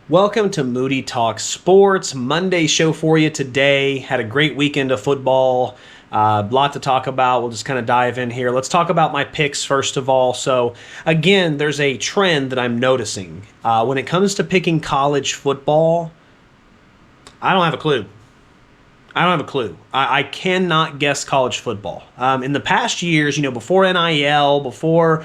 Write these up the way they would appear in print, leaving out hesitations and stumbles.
Welcome to Moody Talk Sports, Monday show for you today. Had a great weekend of football. Lot to talk about. We'll just kind of dive in here. Let's talk about my picks first of all. So, again, there's a trend that I'm noticing. When it comes to picking college football, I don't have a clue. I cannot guess college football. In the past years, before NIL, before,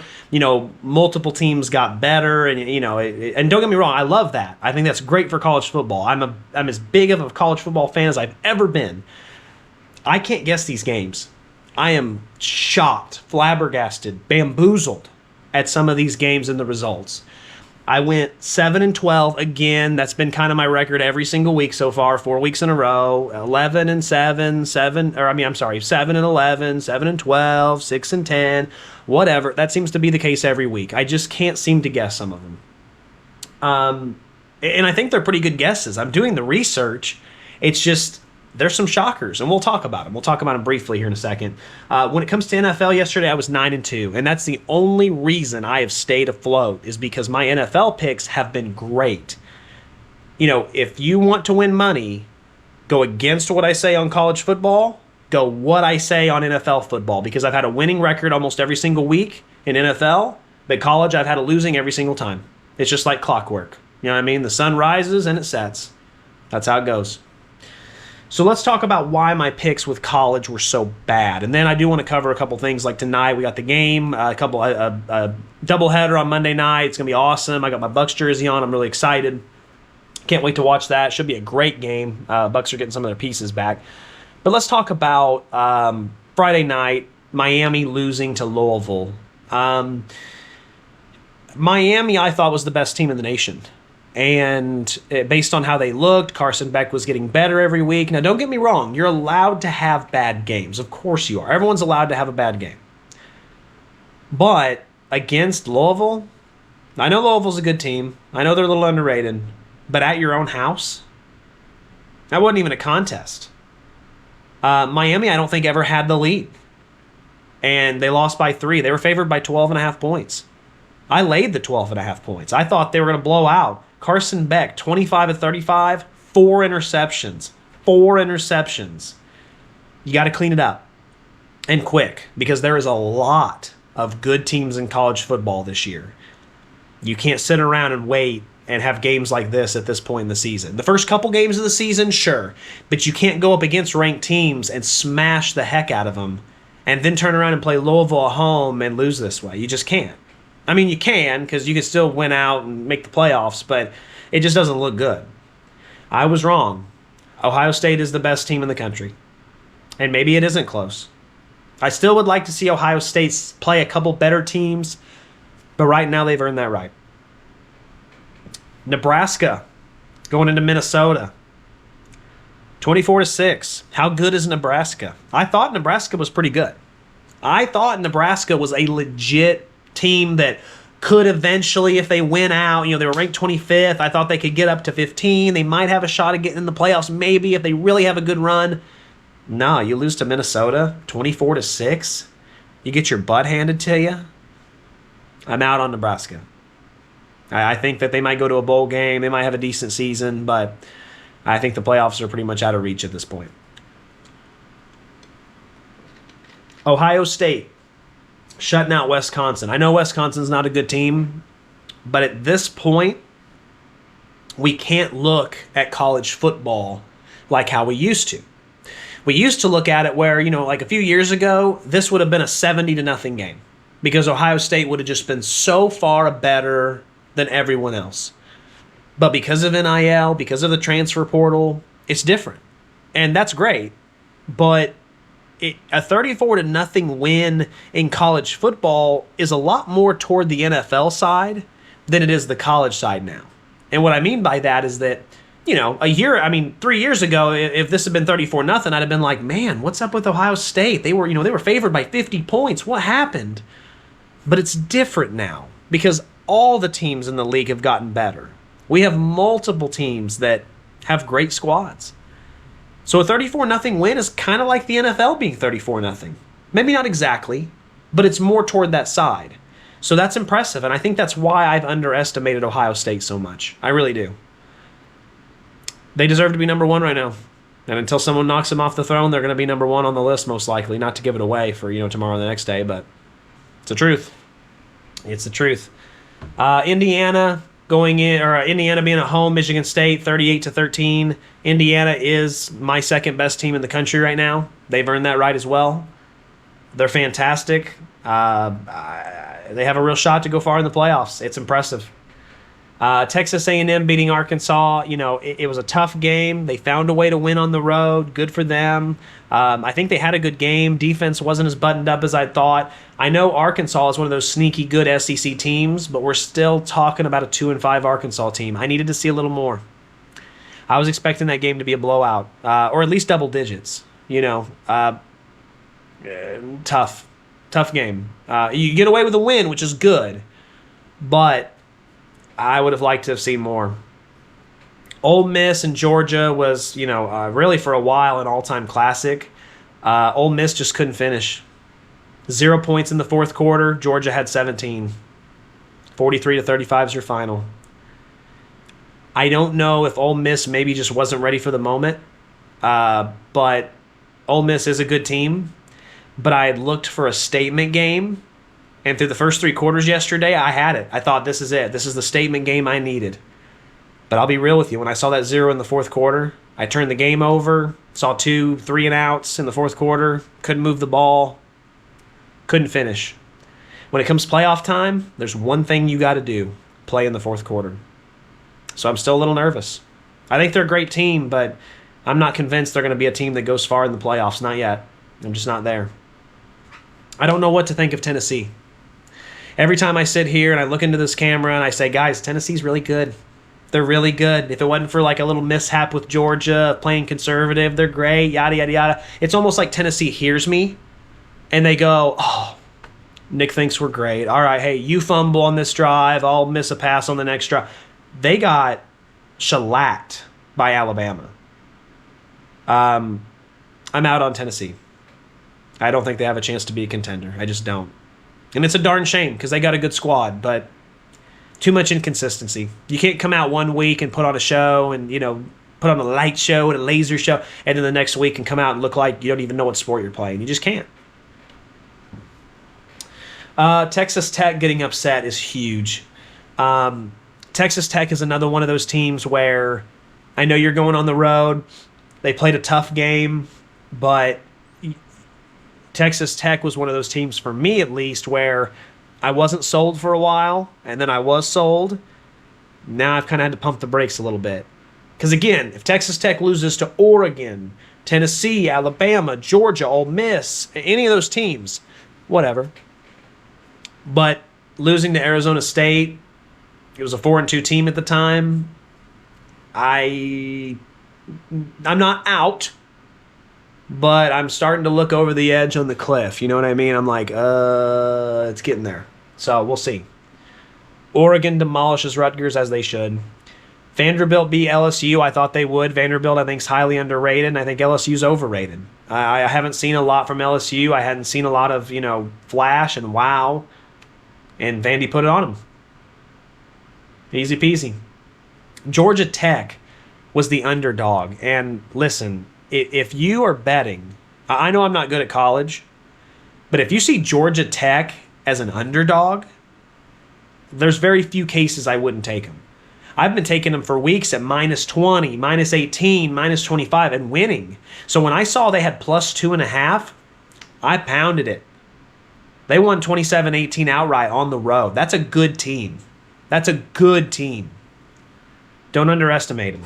multiple teams got better, and, and don't get me wrong, I love that. I think that's great for college football. I'm as big of a college football fan as I've ever been. I can't guess these games. I am shocked, flabbergasted, bamboozled at some of these games and the results. I went 7-12 again. That's been kind of my record every single week so far, 4 weeks in a row. 11-7, 7-11, 7-12, 6-10, whatever. That seems to be the case every week. I just can't seem to guess some of them. And I think they're pretty good guesses. I'm doing the research. It's just there's some shockers, and we'll talk about them. We'll talk about them briefly here in a second. When it comes to NFL yesterday, I was 9-2, and that's the only reason I have stayed afloat is because my NFL picks have been great. If you want to win money, go against what I say on college football, go what I say on NFL football, because I've had a winning record almost every single week in NFL, but college I've had a losing every single time. It's just like clockwork. You know what I mean? The sun rises and it sets. That's how it goes. So let's talk about why my picks with college were so bad. And then I do want to cover a couple things, like tonight we got the game, a doubleheader on Monday night. It's going to be awesome. I got my Bucs jersey on. I'm really excited. Can't wait to watch that. Should be a great game. Bucs are getting some of their pieces back. But let's talk about Friday night, Miami losing to Louisville. Miami, I thought, was the best team in the nation. And based on how they looked, Carson Beck was getting better every week. Now, don't get me wrong. You're allowed to have bad games. Of course you are. Everyone's allowed to have a bad game. But against Louisville, I know Louisville's a good team. I know they're a little underrated. But at your own house, that wasn't even a contest. Miami, I don't think, ever had the lead. And they lost by 3. They were favored by 12.5 points. I laid the 12.5 points. I thought they were going to blow out. Carson Beck, 25-35, 4 interceptions. 4 interceptions. You got to clean it up. And quick, because there is a lot of good teams in college football this year. You can't sit around and wait and have games like this at this point in the season. The first couple games of the season, sure. But you can't go up against ranked teams and smash the heck out of them and then turn around and play Louisville at home and lose this way. You just can't. I mean, you can, because you can still win out and make the playoffs, but it just doesn't look good. I was wrong. Ohio State is the best team in the country. And maybe it isn't close. I still would like to see Ohio State play a couple better teams, but right now they've earned that right. Nebraska going into Minnesota. 24-6. How good is Nebraska? I thought Nebraska was pretty good. I thought Nebraska was a legit team that could eventually, if they win out, they were ranked 25th. I thought they could get up to 15. They might have a shot at getting in the playoffs, maybe, if they really have a good run. No, you lose to Minnesota, 24-6. You get your butt handed to you. I'm out on Nebraska. I think that they might go to a bowl game. They might have a decent season, but I think the playoffs are pretty much out of reach at this point. Ohio State shutting out Wisconsin. I know Wisconsin's not a good team, but at this point, we can't look at college football like how we used to. We used to look at it where, like a few years ago, this would have been a 70-0 game because Ohio State would have just been so far better than everyone else. But because of NIL, because of the transfer portal, it's different. And that's great, but a 34-0 win in college football is a lot more toward the NFL side than it is the college side now. And what I mean by that is that, 3 years ago, if this had been 34-0, I'd have been like, man, what's up with Ohio State? They were favored by 50 points. What happened? But it's different now because all the teams in the league have gotten better. We have multiple teams that have great squads. So a 34-0 win is kind of like the NFL being 34-0. Maybe not exactly, but it's more toward that side. So that's impressive, and I think that's why I've underestimated Ohio State so much. I really do. They deserve to be number one right now. And until someone knocks them off the throne, they're going to be number one on the list most likely. Not to give it away for tomorrow or the next day, but it's the truth. It's the truth. Indiana going in, or Indiana being at home, Michigan State 38-13. Indiana is my second best team in the country right now. They've earned that right as well. They're fantastic. They have a real shot to go far in the playoffs. It's impressive. Texas A&M beating Arkansas, it was a tough game. They found a way to win on the road. Good for them. I think they had a good game. Defense wasn't as buttoned up as I thought. I know Arkansas is one of those sneaky good SEC teams, but we're still talking about a 2-5 Arkansas team. I needed to see a little more. I was expecting that game to be a blowout, or at least double digits. Tough game. You get away with a win, which is good, but I would have liked to have seen more. Ole Miss and Georgia was, really for a while an all-time classic. Ole Miss just couldn't finish. 0 points in the fourth quarter. Georgia had 17. 43-35 is your final. I don't know if Ole Miss maybe just wasn't ready for the moment, but Ole Miss is a good team. But I had looked for a statement game, and through the first three quarters yesterday, I had it. I thought, this is it. This is the statement game I needed. But I'll be real with you. When I saw that 0 in the fourth quarter, I turned the game over, saw 2 3-and-outs in the fourth quarter, couldn't move the ball, couldn't finish. When it comes playoff time, there's one thing you got to do: play in the fourth quarter. So I'm still a little nervous. I think they're a great team, but I'm not convinced they're going to be a team that goes far in the playoffs. Not yet. I'm just not there. I don't know what to think of Tennessee. Every time I sit here and I look into this camera and I say, guys, Tennessee's really good. They're really good. If it wasn't for like a little mishap with Georgia, playing conservative, they're great, yada, yada, yada. It's almost like Tennessee hears me and they go, oh, Nick thinks we're great. All right, hey, you fumble on this drive, I'll miss a pass on the next drive. They got shellacked by Alabama. I'm out on Tennessee. I don't think they have a chance to be a contender. I just don't. And it's a darn shame because they got a good squad, but too much inconsistency. You can't come out one week and put on a show and, put on a light show and a laser show, and then the next week and come out and look like you don't even know what sport you're playing. You just can't. Texas Tech getting upset is huge. Texas Tech is another one of those teams where I know you're going on the road. They played a tough game, but Texas Tech was one of those teams, for me at least, where I wasn't sold for a while, and then I was sold. Now I've kind of had to pump the brakes a little bit. Because again, if Texas Tech loses to Oregon, Tennessee, Alabama, Georgia, Ole Miss, any of those teams, whatever. But losing to Arizona State, it was a 4-2 team at the time. I'm not out, but I'm starting to look over the edge on the cliff. You know what I mean? I'm like, it's getting there. So we'll see. Oregon demolishes Rutgers, as they should. Vanderbilt beat LSU. I thought they would. Vanderbilt, I think, is highly underrated, and I think LSU's overrated. I haven't seen a lot from LSU. I hadn't seen a lot of, flash and wow. And Vandy put it on them. Easy peasy. Georgia Tech was the underdog. And listen, if you are betting, I know I'm not good at college, but if you see Georgia Tech as an underdog, there's very few cases I wouldn't take them. I've been taking them for weeks at -20, -18, -25, and winning. So when I saw they had +2.5, I pounded it. They won 27-18 outright on the road. That's a good team. That's a good team. Don't underestimate them.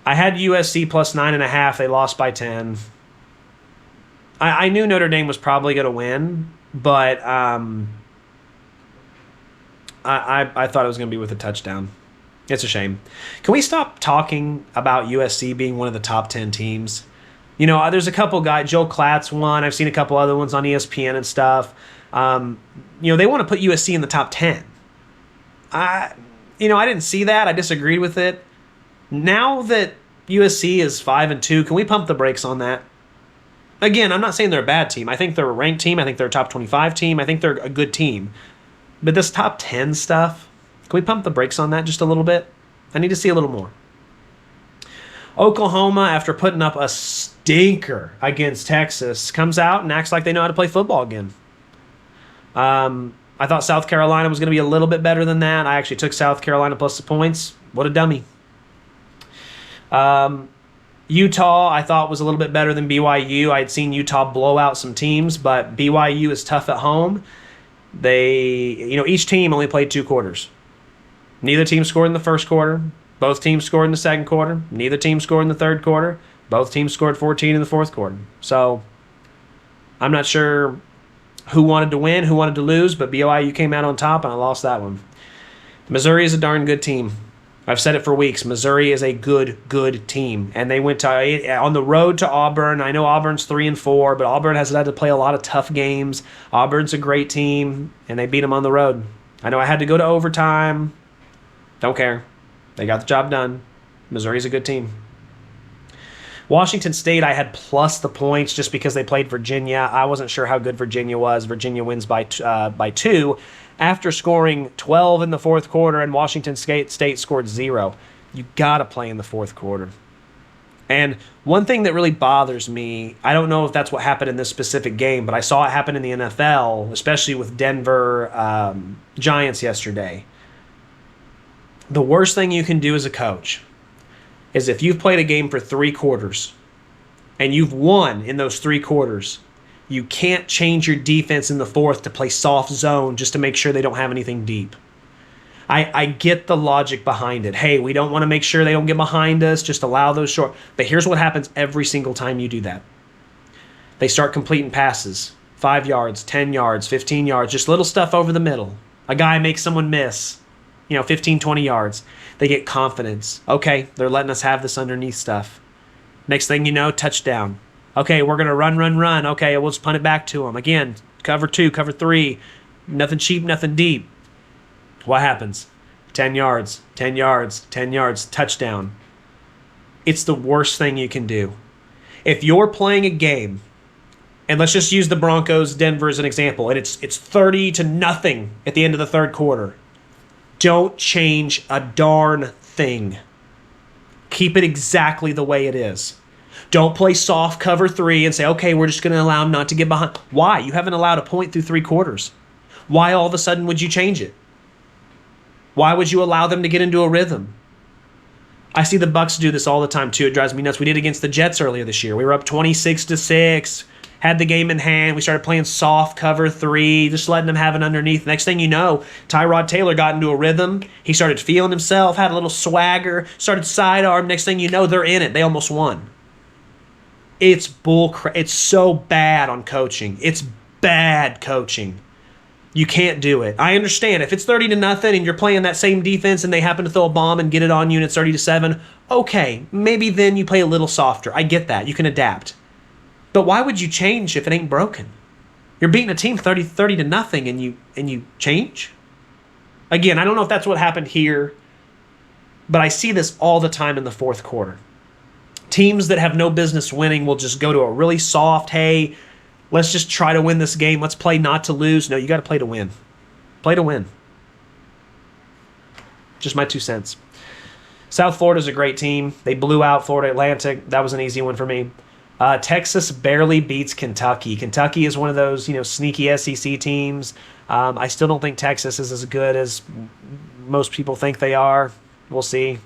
I had USC +9.5. They lost by 10. I knew Notre Dame was probably going to win, but I thought it was going to be with a touchdown. It's a shame. Can we stop talking about USC being one of the top 10 teams? There's a couple guys. Joe Klatt's one. I've seen a couple other ones on ESPN and stuff. They want to put USC in the top 10. I didn't see that. I disagreed with it. Now that USC is 5-2, can we pump the brakes on that? Again, I'm not saying they're a bad team. I think they're a ranked team. I think they're a top 25 team. I think they're a good team. But this top 10 stuff, can we pump the brakes on that just a little bit? I need to see a little more. Oklahoma, after putting up a stinker against Texas, comes out and acts like they know how to play football again. I thought South Carolina was going to be a little bit better than that. I actually took South Carolina plus the points. What a dummy. Utah, I thought, was a little bit better than BYU. I had seen Utah blow out some teams, but BYU is tough at home. Each team only played 2 quarters. Neither team scored in the first quarter. Both teams scored in the second quarter. Neither team scored in the third quarter. Both teams scored 14 in the fourth quarter. So I'm not sure who wanted to win, who wanted to lose, but BYU came out on top, and I lost that one. Missouri is a darn good team. I've said it for weeks. Missouri is a good team, and they went on the road to Auburn. I know Auburn's 3-4, but Auburn has had to play a lot of tough games. Auburn's a great team, and they beat them on the road. I know I had to go to overtime. Don't care. They got the job done. Missouri's a good team. Washington State, I had plus the points just because they played Virginia. I wasn't sure how good Virginia was. Virginia wins by 2 after scoring 12 in the fourth quarter, and Washington State scored 0. You got to play in the fourth quarter. And one thing that really bothers me, I don't know if that's what happened in this specific game, but I saw it happen in the NFL, especially with Denver Giants yesterday. The worst thing you can do as a coach is if you've played a game for 3 quarters and you've won in those 3 quarters, you can't change your defense in the fourth to play soft zone just to make sure they don't have anything deep. I get the logic behind it. Hey, we don't want to make sure they don't get behind us, just allow those short. But here's what happens every single time you do that. They start completing passes, 5 yards, 10 yards, 15 yards, just little stuff over the middle. A guy makes someone miss, 15, 20 yards. They get confidence. Okay, they're letting us have this underneath stuff. Next thing you know, touchdown. Okay, we're going to run. Okay, we'll just punt it back to them. Again, cover 2, cover 3. Nothing cheap, nothing deep. What happens? 10 yards, 10 yards, 10 yards, touchdown. It's the worst thing you can do. If you're playing a game, and let's just use the Broncos Denver as an example, and it's 30-0 at the end of the third quarter. Don't change a darn thing. Keep it exactly the way it is. Don't play soft cover 3 and say, okay, we're just going to allow them not to get behind. Why? You haven't allowed a point through 3 quarters. Why all of a sudden would you change it? Why would you allow them to get into a rhythm? I see the Bucs do this all the time too. It drives me nuts. We did it against the Jets earlier this year. We were up 26-6. Had the game in hand. We started playing soft cover 3, just letting them have it underneath. Next thing you know, Tyrod Taylor got into a rhythm. He started feeling himself, had a little swagger, started sidearm. Next thing you know, they're in it. They almost won. It's bullcrap. It's so bad on coaching. It's bad coaching. You can't do it. I understand. If it's 30-0 and you're playing that same defense and they happen to throw a bomb and get it on you and it's 30-7, okay, maybe then you play a little softer. I get that. You can adapt. But why would you change if it ain't broken? You're beating a team 30-0 and you change? Again, I don't know if that's what happened here, but I see this all the time in the fourth quarter. Teams that have no business winning will just go to a really soft, hey, let's just try to win this game. Let's play not to lose. No, you got to play to win. Play to win. Just my 2 cents. South Florida's a great team. They blew out Florida Atlantic. That was an easy one for me. Texas barely beats Kentucky. Kentucky is one of those, sneaky SEC teams. I still don't think Texas is as good as most people think they are. We'll see.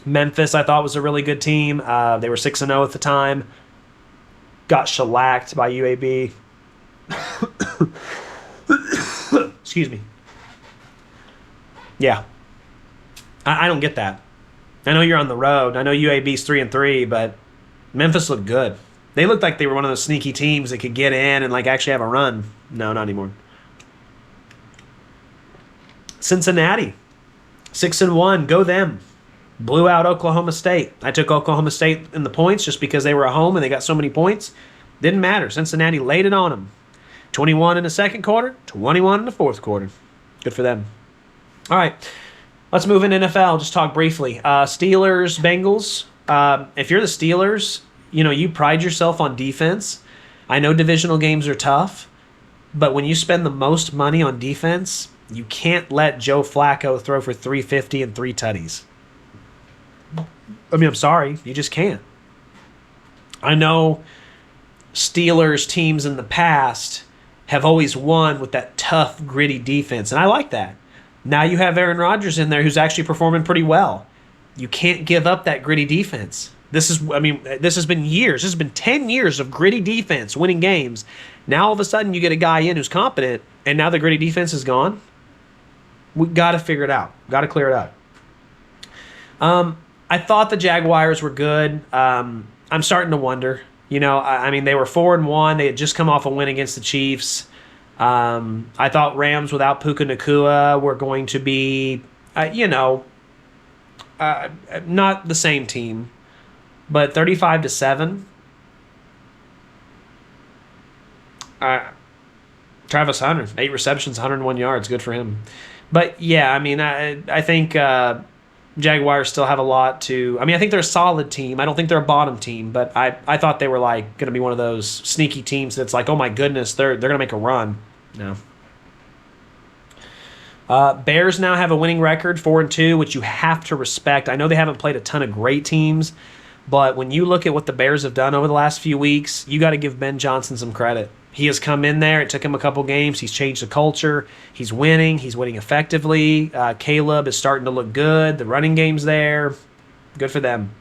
Memphis, I thought, was a really good team. They were 6-0 at the time. Got shellacked by UAB. Excuse me. Yeah. I don't get that. I know you're on the road. I know UAB's 3-3, but Memphis looked good. They looked like they were one of those sneaky teams that could get in and actually have a run. No, not anymore. Cincinnati, 6-1. Go them. Blew out Oklahoma State. I took Oklahoma State in the points just because they were at home and they got so many points. Didn't matter. Cincinnati laid it on them. 21 in the second quarter, 21 in the fourth quarter. Good for them. All right, let's move into NFL. Just talk briefly. Steelers, Bengals. If you're the Steelers, you pride yourself on defense. I know divisional games are tough, but when you spend the most money on defense, you can't let Joe Flacco throw for 350 and 3 tutties. I mean, I'm sorry, you just can't. I know Steelers teams in the past have always won with that tough, gritty defense, and I like that. Now you have Aaron Rodgers in there who's actually performing pretty well. You can't give up that gritty defense. This has been years. This has been 10 years of gritty defense winning games. Now all of a sudden you get a guy in who's competent, and now the gritty defense is gone. We got to figure it out. Got to clear it up. I thought the Jaguars were good. I'm starting to wonder. I mean, they were 4-1. They had just come off a win against the Chiefs. I thought Rams without Puka Nacua were going to be, not the same team, but 35-7. Travis Hunter, 8 receptions, 101 yards, good for him. But yeah, I mean, I think Jaguars still have a lot to. I mean, I think they're a solid team. I don't think they're a bottom team, but I thought they were like going to be one of those sneaky teams that's like, oh my goodness, they're going to make a run. No. Bears now have a winning record, 4-2, which you have to respect. I know they haven't played a ton of great teams, but when you look at what the Bears have done over the last few weeks, you got to give Ben Johnson some credit. He has come in there. It took him a couple games. He's changed the culture. He's winning. He's winning effectively. Caleb is starting to look good. The running game's there. Good for them.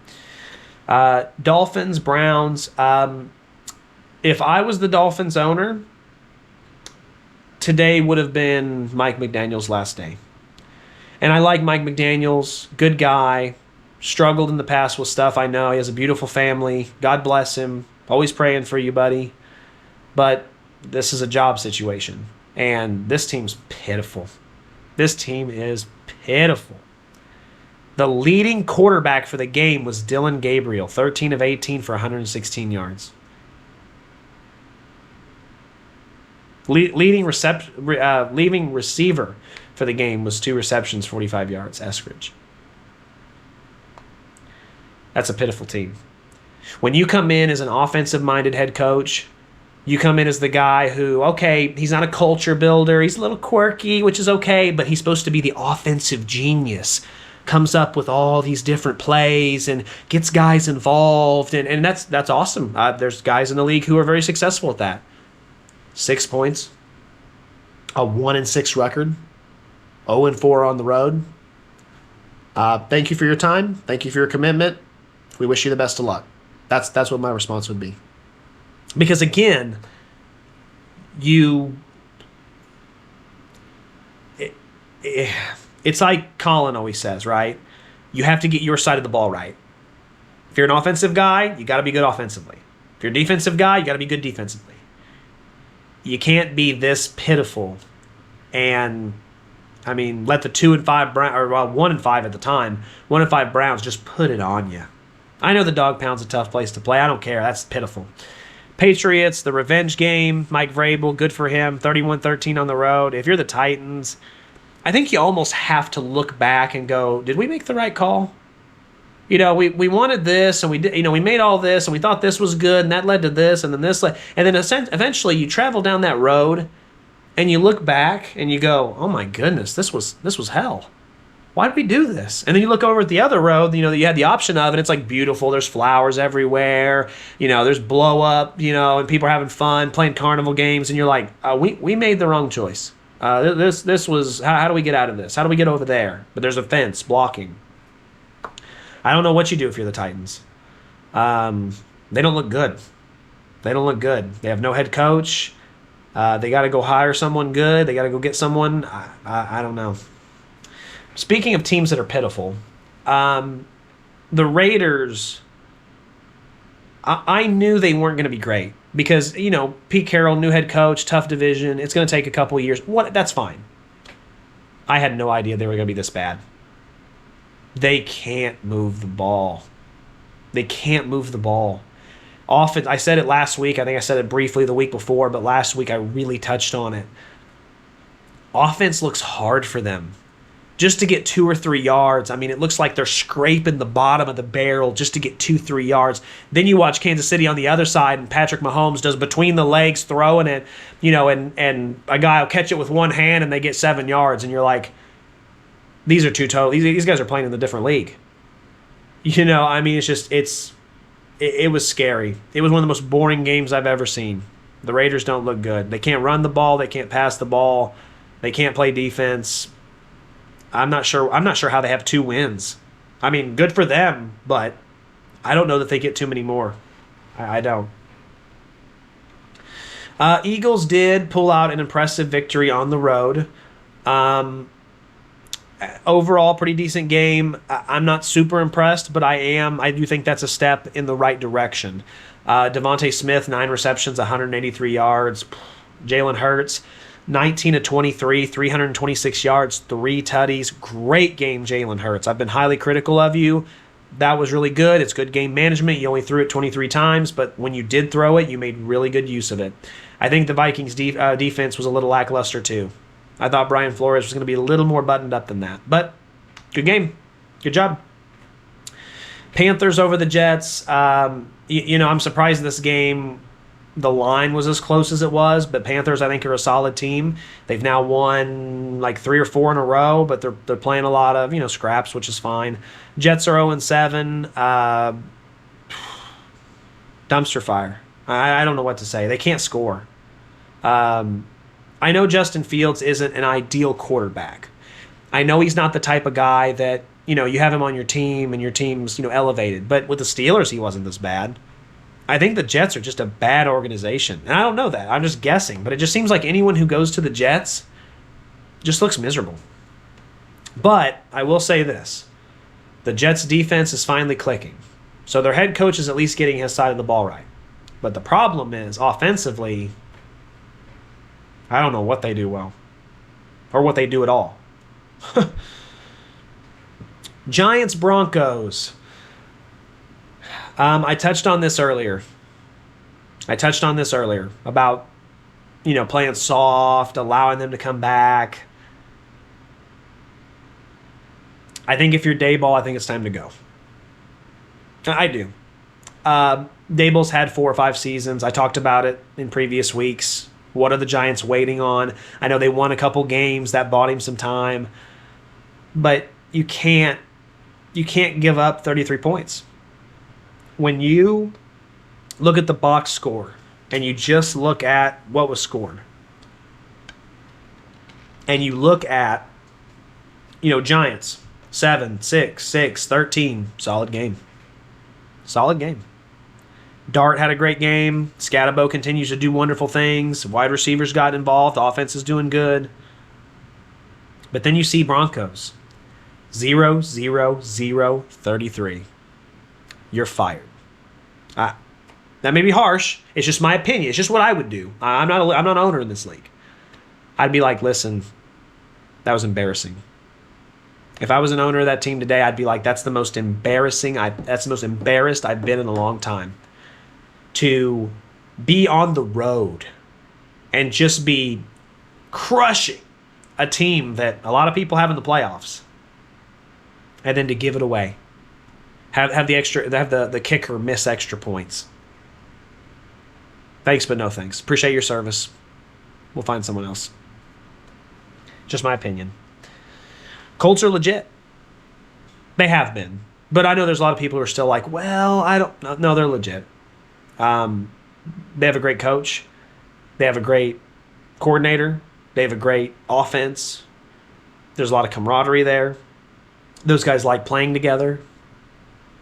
Dolphins, Browns. If I was the Dolphins owner, today would have been Mike McDaniel's last day. And I like Mike McDaniels. Good guy. Struggled in the past with stuff. I know. He has a beautiful family. God bless him. Always praying for you, buddy. But this is a job situation, and this team's pitiful. This team is pitiful. The leading quarterback for the game was Dylan Gabriel, 13 of 18 for 116 yards. Leading receiver for the game was 2 receptions, 45 yards, Eskridge. That's a pitiful team. When you come in as an offensive-minded head coach, you come in as the guy who, okay, he's not a culture builder. He's a little quirky, which is okay, but he's supposed to be the offensive genius. Comes up with all these different plays and gets guys involved, and that's awesome. There's guys in the league who are very successful at that. 6 points, a 1-6 record, 0-4 on the road. Thank you for your time. Thank you for your commitment. We wish you the best of luck. That's what my response would be. Because again, it's like Colin always says, right? You have to get your side of the ball right. If you're an offensive guy, you got to be good offensively. If you're a defensive guy, you got to be good defensively. You can't be this pitiful and, I mean, let the 2-5 Browns, or 1-5 at the time, 1-5 Browns just put it on you. I know the dog pound's a tough place to play. I don't care. That's pitiful. Patriots, the revenge game. Mike Vrabel, good for him. 31-13 on the road. If you're the Titans, I think you almost have to look back and go, did we make the right call? We wanted this, and we did. We made all this, and we thought this was good, and that led to this, and then this led, and then eventually you travel down that road, and you look back and you go, oh my goodness, this was hell. Why did we do this? And then you look over at the other road, that you had the option of, and it's like beautiful. There's flowers everywhere. There's blow up, and people are having fun, playing carnival games, and you're like, we made the wrong choice. This was, how do we get out of this? How do we get over there? But there's a fence blocking. I don't know what you do if you're the Titans. They don't look good. They don't look good. They have no head coach. They got to go hire someone good. They got to go get someone. I don't know. Speaking of teams that are pitiful, the Raiders, I knew they weren't going to be great because, Pete Carroll, new head coach, tough division. It's going to take a couple of years. That's fine. I had no idea they were going to be this bad. They can't move the ball. They can't move the ball. Often, I said it last week. I think I said it briefly the week before, but last week I really touched on it. Offense looks hard for them. Just to get 2 or 3 yards, I mean, it looks like they're scraping the bottom of the barrel just to get 2-3 yards. Then you watch Kansas City on the other side, and Patrick Mahomes does between the legs throwing it, and a guy will catch it with one hand, and they get 7 yards, and you're like, these are two total. These guys are playing in a different league. I mean, it was scary. It was one of the most boring games I've ever seen. The Raiders don't look good. They can't run the ball. They can't pass the ball. They can't play defense. I'm not sure how they have 2 wins. I mean, good for them, but I don't know that they get too many more. I don't. Eagles did pull out an impressive victory on the road. Overall, pretty decent game. I'm not super impressed, but I do think that's a step in the right direction. Devontae Smith, 9 receptions, 183 yards. Jalen Hurts, 19 of 23, 326 yards, 3 tutties. Great game, Jalen Hurts. I've been highly critical of you. That was really good. It's good game management. You only threw it 23 times, but when you did throw it, you made really good use of it. I think the Vikings' defense was a little lackluster too. I thought Brian Flores was going to be a little more buttoned up than that. But good game. Good job. Panthers over the Jets. I'm surprised this game, the line was as close as it was, but Panthers, I think, are a solid team. They've now won like 3 or 4 in a row, but they're playing a lot of, scraps, which is fine. Jets are 0-7. Dumpster fire. I don't know what to say. They can't score. I know Justin Fields isn't an ideal quarterback. I know he's not the type of guy that, you have him on your team and your team's, elevated. But with the Steelers, he wasn't this bad. I think the Jets are just a bad organization. And I don't know that. I'm just guessing. But it just seems like anyone who goes to the Jets just looks miserable. But I will say this. The Jets' defense is finally clicking. So their head coach is at least getting his side of the ball right. But the problem is, offensively, I don't know what they do well. Or what they do at all. Giants Broncos. I touched on this earlier about, playing soft, allowing them to come back. I think if you're Daboll, I think it's time to go. I do. Daboll's had 4 or 5 seasons. I talked about it in previous weeks. What are the Giants waiting on? I know they won a couple games. That bought him some time. But you can't give up 33 points. When you look at the box score and you just look at what was scored, and you look at, Giants, 7, 6, 6, 13, solid game. Solid game. Dart had a great game. Scatabo continues to do wonderful things. Wide receivers got involved. The offense is doing good. But then you see Broncos. 0, 0, 0, 33. You're fired. That may be harsh. It's just my opinion. It's just what I would do. I'm not an owner in this league. I'd be like, listen, that was embarrassing. If I was an owner of that team today, I'd be like, that's the most embarrassed I've been in a long time. To be on the road and just be crushing a team that a lot of people have in the playoffs, and then to give it away, have the kicker miss extra points. Thanks, but no thanks. Appreciate your service. We'll find someone else. Just my opinion. Colts are legit. They have been, but I know there's a lot of people who are still like, well, I don't know. No, they're legit. They have a great coach. They have a great coordinator. They have a great offense. There's a lot of camaraderie there. Those guys like playing together.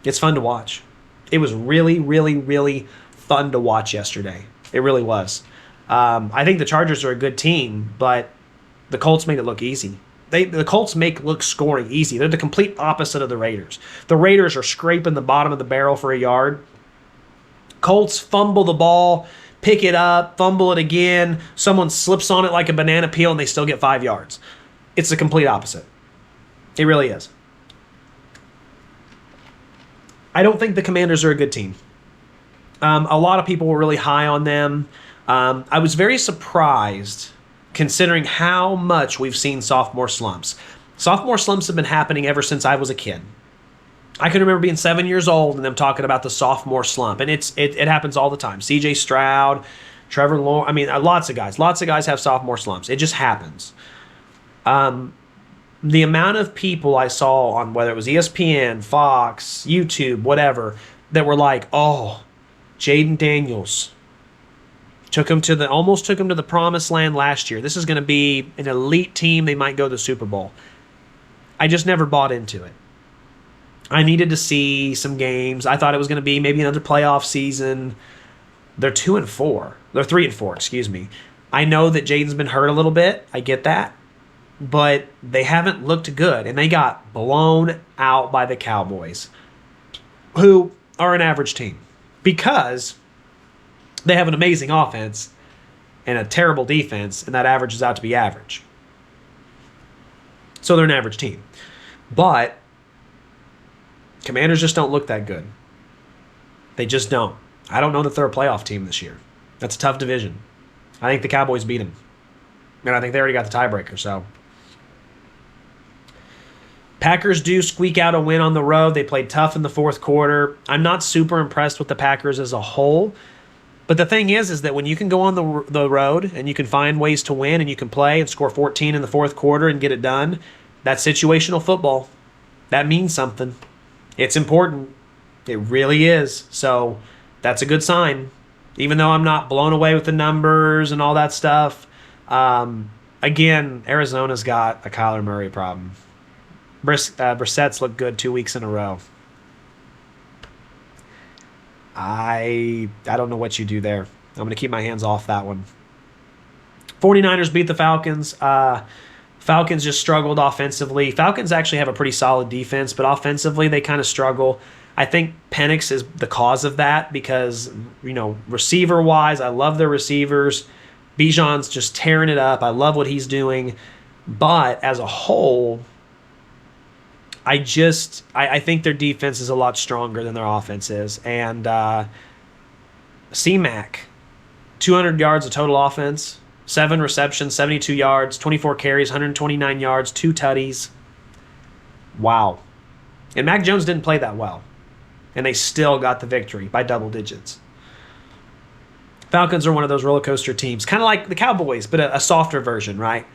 It's fun to watch. It was really, really, really fun to watch yesterday. It really was. I think the Chargers are a good team, but the Colts made it look easy. The Colts look scoring easy. They're the complete opposite of the Raiders. The Raiders are scraping the bottom of the barrel for a yard. Colts fumble the ball, pick it up, fumble it again. Someone slips on it like a banana peel, and they still get 5 yards. It's the complete opposite. It really is. I don't think the Commanders are a good team. A lot of people were really high on them. I was very surprised considering how much we've seen sophomore slumps. Sophomore slumps have been happening ever since I was a kid. I can remember being 7 years old and them talking about the sophomore slump, and it happens all the time. C.J. Stroud, Trevor Lawrence, lots of guys have sophomore slumps. It just happens. The amount of people I saw on whether it was ESPN, Fox, YouTube, whatever, that were like, "Oh, Jaden Daniels almost took him to the promised land last year. This is going to be an elite team. They might go to the Super Bowl." I just never bought into it. I needed to see some games. I thought it was going to be maybe another playoff season. They're 2-4. They're 3-4, excuse me. I know that Jaden's been hurt a little bit. I get that. But they haven't looked good, and they got blown out by the Cowboys, who are an average team, because they have an amazing offense and a terrible defense, and that averages out to be average. So they're an average team. But Commanders just don't look that good. They just don't. I don't know that they're a playoff team this year. That's a tough division. I think the Cowboys beat them. And I think they already got the tiebreaker, so. Packers do squeak out a win on the road. They played tough in the fourth quarter. I'm not super impressed with the Packers as a whole. But the thing is that when you can go on the road and you can find ways to win and you can play and score 14 in the fourth quarter and get it done, that's situational football. That means something. It's important. It really is. So that's a good sign. Even though I'm not blown away with the numbers and all that stuff, again, Arizona's got a Kyler Murray problem. Brissett's looked good 2 weeks in a row. I don't know what you do there. I'm going to keep my hands off that one. 49ers beat the Falcons. Falcons just struggled offensively. Falcons actually have a pretty solid defense, but offensively they kind of struggle. I think Penix is the cause of that because, receiver-wise, I love their receivers. Bijan's just tearing it up. I love what he's doing. But as a whole, I think their defense is a lot stronger than their offense is. And C-Mac, 200 yards of total offense, 7 receptions, 72 yards, 24 carries, 129 yards, 2 tutties. Wow. And Mac Jones didn't play that well. And they still got the victory by double digits. Falcons are one of those roller coaster teams, kind of like the Cowboys, but a softer version, right?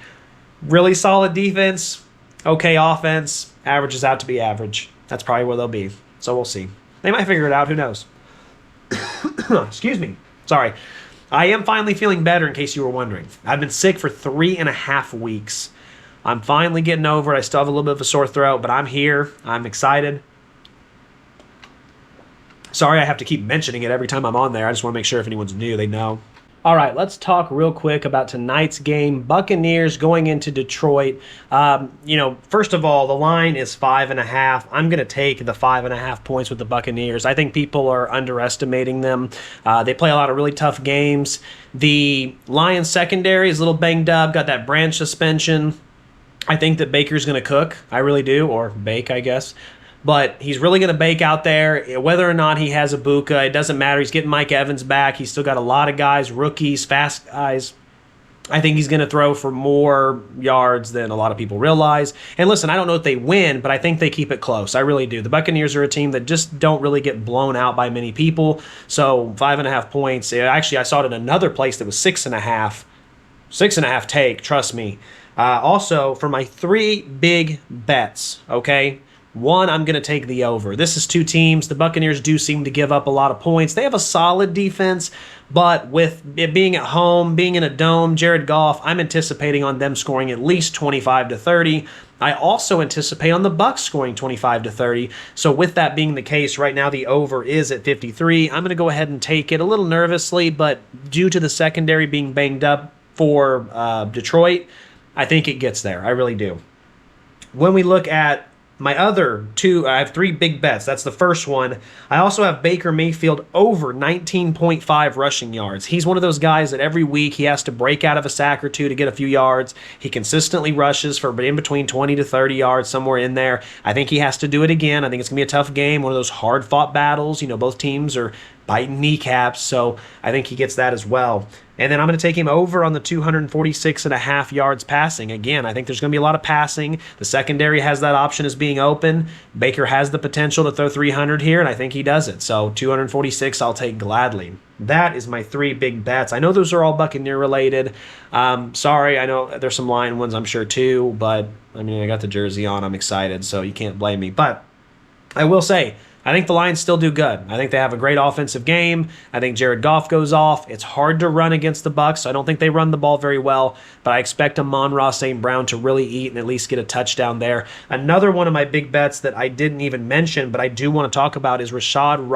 Really solid defense, okay offense, averages out to be average. That's probably where they'll be. So we'll see. They might figure it out. Who knows? Excuse me. Sorry. I am finally feeling better, in case you were wondering. I've been sick for 3.5 weeks. I'm finally getting over it. I still have a little bit of a sore throat, but I'm here. I'm excited. Sorry I have to keep mentioning it every time I'm on there. I just want to make sure if anyone's new, they know. All right, let's talk real quick about tonight's game. Buccaneers going into Detroit. First of all, the line is 5.5. I'm going to take the 5.5 points with the Buccaneers. I think people are underestimating them. They play a lot of really tough games. The Lions secondary is a little banged up, got that branch suspension. I think that Baker's going to cook. I really do, or bake, I guess. But he's really going to bake out there. Whether or not he has Ibuka, it doesn't matter. He's getting Mike Evans back. He's still got a lot of guys, rookies, fast guys. I think he's going to throw for more yards than a lot of people realize. And listen, I don't know if they win, but I think they keep it close. I really do. The Buccaneers are a team that just don't really get blown out by many people. So 5.5 points. Actually, I saw it in another place that was 6.5. 6.5 take, trust me. Also, for my 3 big bets, okay? 1, I'm going to take the over. This is 2 teams. The Buccaneers do seem to give up a lot of points. They have a solid defense, but with it being at home, being in a dome, Jared Goff, I'm anticipating on them scoring at least 25 to 30. I also anticipate on the Bucs scoring 25 to 30. So with that being the case, right now the over is at 53. I'm going to go ahead and take it a little nervously, but due to the secondary being banged up for Detroit, I think it gets there. I really do. When we look at my other 2, I have 3 big bets. That's the first one. I also have Baker Mayfield over 19.5 rushing yards. He's one of those guys that every week he has to break out of a sack or 2 to get a few yards. He consistently rushes for in between 20 to 30 yards, somewhere in there. I think he has to do it again. I think it's going to be a tough game, one of those hard-fought battles. Both teams are biting kneecaps, so I think he gets that as well. And then I'm going to take him over on the 246.5 yards passing. Again, I think there's going to be a lot of passing. The secondary has that option as being open. Baker has the potential to throw 300 here, and I think he does it. So 246 I'll take gladly. That is my three big bets. I know those are all Buccaneer related. Sorry, I know there's some Lion ones I'm sure too, but I mean, I got the jersey on. I'm excited, so you can't blame me. But I will say, I think the Lions still do good. I think they have a great offensive game. I think Jared Goff goes off. It's hard to run against the Bucs, so I don't think they run the ball very well, but I expect Amon-Ra St. Brown to really eat and at least get a touchdown there. Another one of my big bets that I didn't even mention, but I do want to talk about is Rashad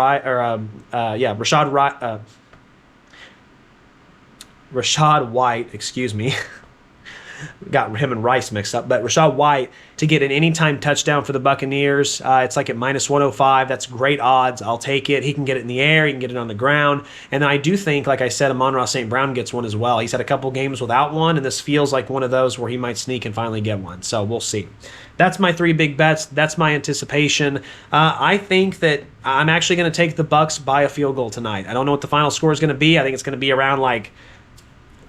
White, excuse me. Got him and Rice mixed up, but Rashad White to get an anytime touchdown for the Buccaneers. It's like at -105. That's great odds. I'll take it. He can get it in the air. He can get it on the ground. And I do think, like I said, Amon-Ra St. Brown gets one as well. He's had a couple games without one, and this feels like one of those where he might sneak and finally get one. So we'll see. That's my three big bets. That's my anticipation. I think that I'm actually going to take the Bucs by a field goal tonight. I don't know what the final score is going to be. I think it's going to be around like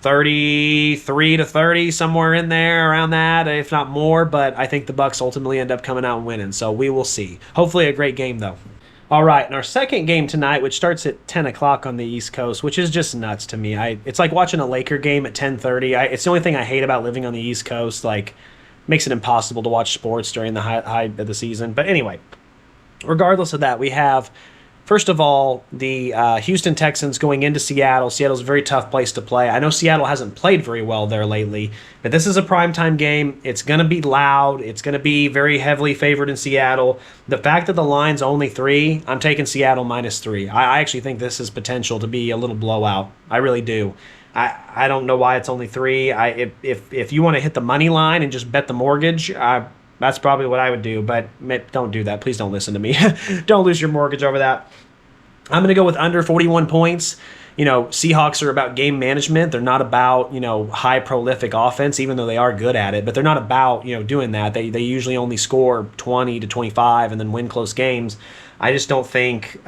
33-30, somewhere in there, around that, if not more. But I think the Bucs ultimately end up coming out and winning. So we will see. Hopefully a great game, though. All right, and our second game tonight, which starts at 10 o'clock on the East Coast, which is just nuts to me. It's like watching a Laker game at 10:30. It's the only thing I hate about living on the East Coast. Like, makes it impossible to watch sports during the height of the season. But anyway, regardless of that, we have, first of all, the Houston Texans going into Seattle. Seattle's a very tough place to play. I know Seattle hasn't played very well there lately, but this is a primetime game. It's going to be loud. It's going to be very heavily favored in Seattle. The fact that the line's only 3, I'm taking Seattle -3. I actually think this has potential to be a little blowout. I really do. I don't know why it's only 3. If you want to hit the money line and just bet the mortgage, that's probably what I would do, but don't do that. Please don't listen to me. Don't lose your mortgage over that. I'm going to go with under 41 points. Seahawks are about game management. They're not about, high prolific offense, even though they are good at it, but they're not about, doing that. They usually only score 20 to 25 and then win close games. I just don't think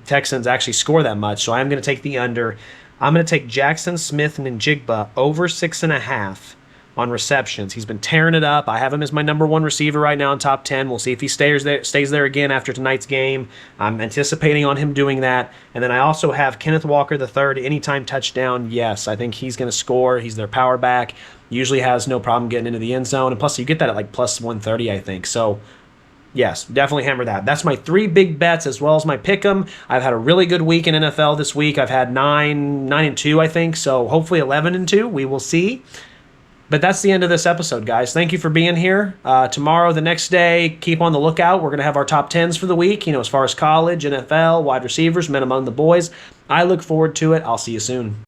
Texans actually score that much, so I'm going to take the under. I'm going to take Jackson Smith and Njigba over 6.5 on receptions. He's been tearing it up. I have him as my number 1 receiver right now in top 10. We'll see if he stays there again after tonight's game. I'm anticipating on him doing that. And then I also have Kenneth Walker III, anytime touchdown. Yes, I think he's going to score. He's their power back. Usually has no problem getting into the end zone. And plus, you get that at like plus 130, I think. So, yes, definitely hammer that. That's my 3 big bets as well as my pick 'em. I've had a really good week in NFL this week. I've had 9-2, I think. So hopefully 11-2. We will see. But that's the end of this episode, guys. Thank you for being here. Tomorrow, the next day, keep on the lookout. We're going to have our top 10s for the week, as far as college, NFL, wide receivers, men among the boys. I look forward to it. I'll see you soon.